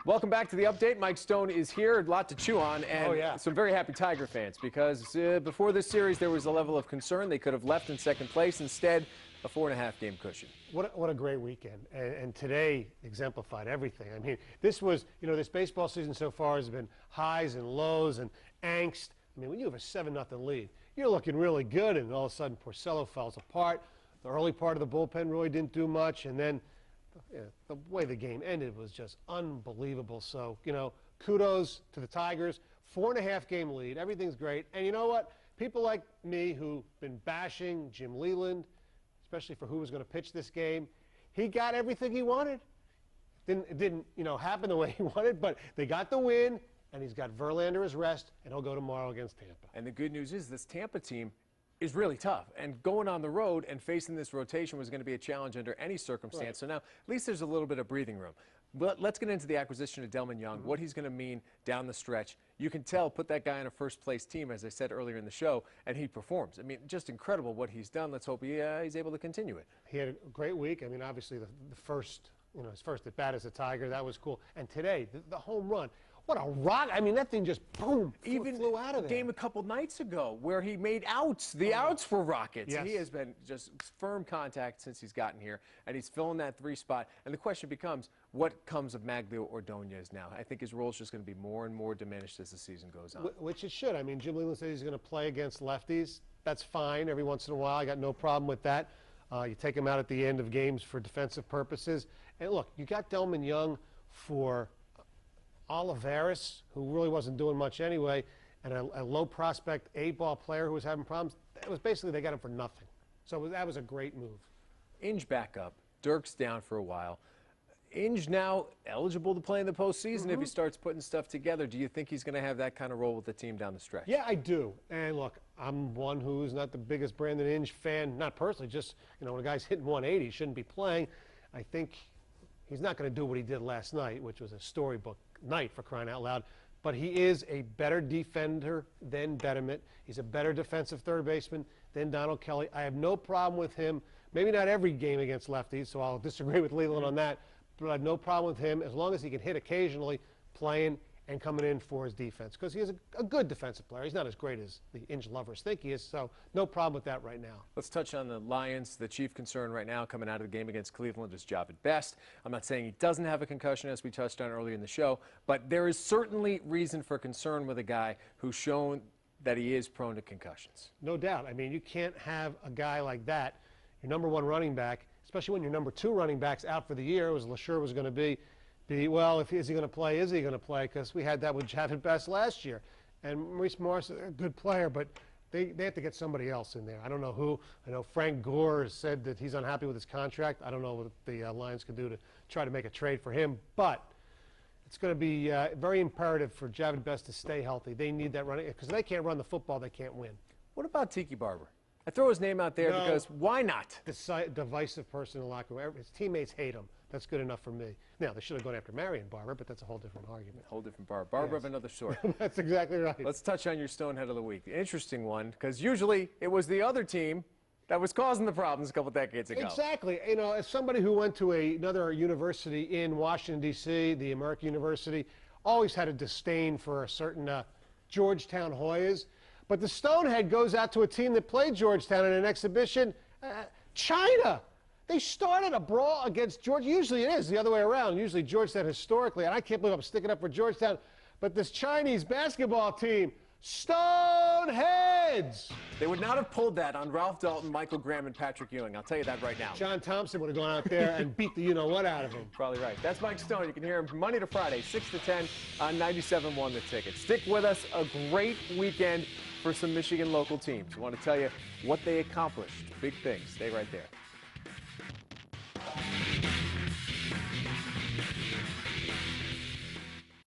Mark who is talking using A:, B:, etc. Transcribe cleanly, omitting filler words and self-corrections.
A: Welcome back to the update. Mike Stone is here. A lot to chew on, and some very happy Tiger fans because before this series there was a level of concern they could have left in second place. Instead, a 4.5 game cushion.
B: What a great weekend, and today exemplified everything. I mean, this was, this baseball season so far has been highs and lows and angst. I mean, when you have a 7-0 lead, you're looking really good, and all of a sudden Porcello falls apart. The early part of the bullpen really didn't do much, and then the way the game ended was just unbelievable. So, kudos to the Tigers. 4.5 game lead. Everything's great. And you know what? People like me who've been bashing Jim Leyland, especially for who was going to pitch this game, he got everything he wanted. It didn't happen the way he wanted, but they got the win, and he's got Verlander as rest, and he'll go tomorrow against Tampa.
A: And the good news is this Tampa team is really tough, and going on the road and facing this rotation was going to be a challenge under any circumstance. Right. So now at least there's a little bit of breathing room. But let's get into the acquisition of Delmon Young, what he's going to mean down the stretch. You can tell, put that guy on a first-place team, as I said earlier in the show, and he performs. I mean, just incredible what he's done. Let's hope he's able to continue it.
B: He had a great week. I mean, obviously the first, his first at bat as a Tiger, that was cool. And today, the home run. What a rock. I mean, that thing just, boom, flew out of there.
A: Game a couple nights ago where he made outs. The outs were rockets.
B: Yes.
A: He has been just firm contact since he's gotten here, and he's filling that 3 spot. And the question becomes, what comes of Magglio Ordonez now? I think his role is just going to be more and more diminished as the season goes on.
B: Which it should. I mean, Jim Leyland says he's going to play against lefties. That's fine every once in a while. I got no problem with that. You take him out at the end of games for defensive purposes. And look, you got Delmon Young for Olivares, who really wasn't doing much anyway, and a low prospect 8-ball player who was having problems. It was basically they got him for nothing. So that was a great move.
A: Inge back up. Dirk's down for a while. Inge now eligible to play in the postseason if he starts putting stuff together. Do you think he's going to have that kind of role with the team down the stretch?
B: Yeah, I do. And look, I'm one who's not the biggest Brandon Inge fan, not personally, just, when a guy's hitting 180, he shouldn't be playing. I think he's not going to do what he did last night, which was a storybook night, for crying out loud. But he is a better defender than Betterment. He's a better defensive third baseman than Donald Kelly. I have no problem with him. Maybe not every game against lefties, so I'll disagree with Leland on that. But I have no problem with him as long as he can hit occasionally, playing and coming in for his defense, because he is a good defensive player. He's not as great as the Inge lovers think he is, so no problem with that right now.
A: Let's touch on the Lions. The chief concern right now coming out of the game against Cleveland is Jahvid Best. I'm not saying he doesn't have a concussion, as we touched on earlier in the show, but there is certainly reason for concern with a guy who's shown that he is prone to concussions.
B: No doubt. I mean, you can't have a guy like that, your number 1 running back, especially when your number 2 running back's out for the year, as LaSure was going to be, well, is he going to play? Is he going to play? Because we had that with Jahvid Best last year. And Maurice Morris is a good player, but they have to get somebody else in there. I don't know who. I know Frank Gore has said that he's unhappy with his contract. I don't know what the Lions can do to try to make a trade for him. But it's going to be very imperative for Jahvid Best to stay healthy. They need that running, because if they can't run the football, they can't win.
A: What about Tiki Barber? I throw his name out there because why not?
B: Divisive person in the locker room. His teammates hate him. That's good enough for me. Now, they should have gone after Marion Barber, but that's a whole different argument.
A: Whole different Barber. Barber of another sort.
B: That's exactly right.
A: Let's touch on your Stonehead of the week. Interesting one, because usually it was the other team that was causing the problems a couple decades ago.
B: Exactly. As somebody who went to another university in Washington, D.C., the American University, always had a disdain for a certain Georgetown Hoyas. But the Stonehead goes out to a team that played Georgetown in an exhibition. China. They started a brawl against Georgia. Usually it is the other way around. Usually Georgetown historically, and I can't believe I'm sticking up for Georgetown, but this Chinese basketball team, Stoneheads.
A: They would not have pulled that on Ralph Dalton, Michael Graham, and Patrick Ewing. I'll tell you that right now.
B: John Thompson would have gone out there and beat the you-know-what out of him.
A: Probably right. That's Mike Stone. You can hear him from Monday to Friday, 6 to 10 on 97.1 The Ticket. Stick with us. A great weekend for some Michigan local teams. We want to tell you what they accomplished. Big things. Stay right there.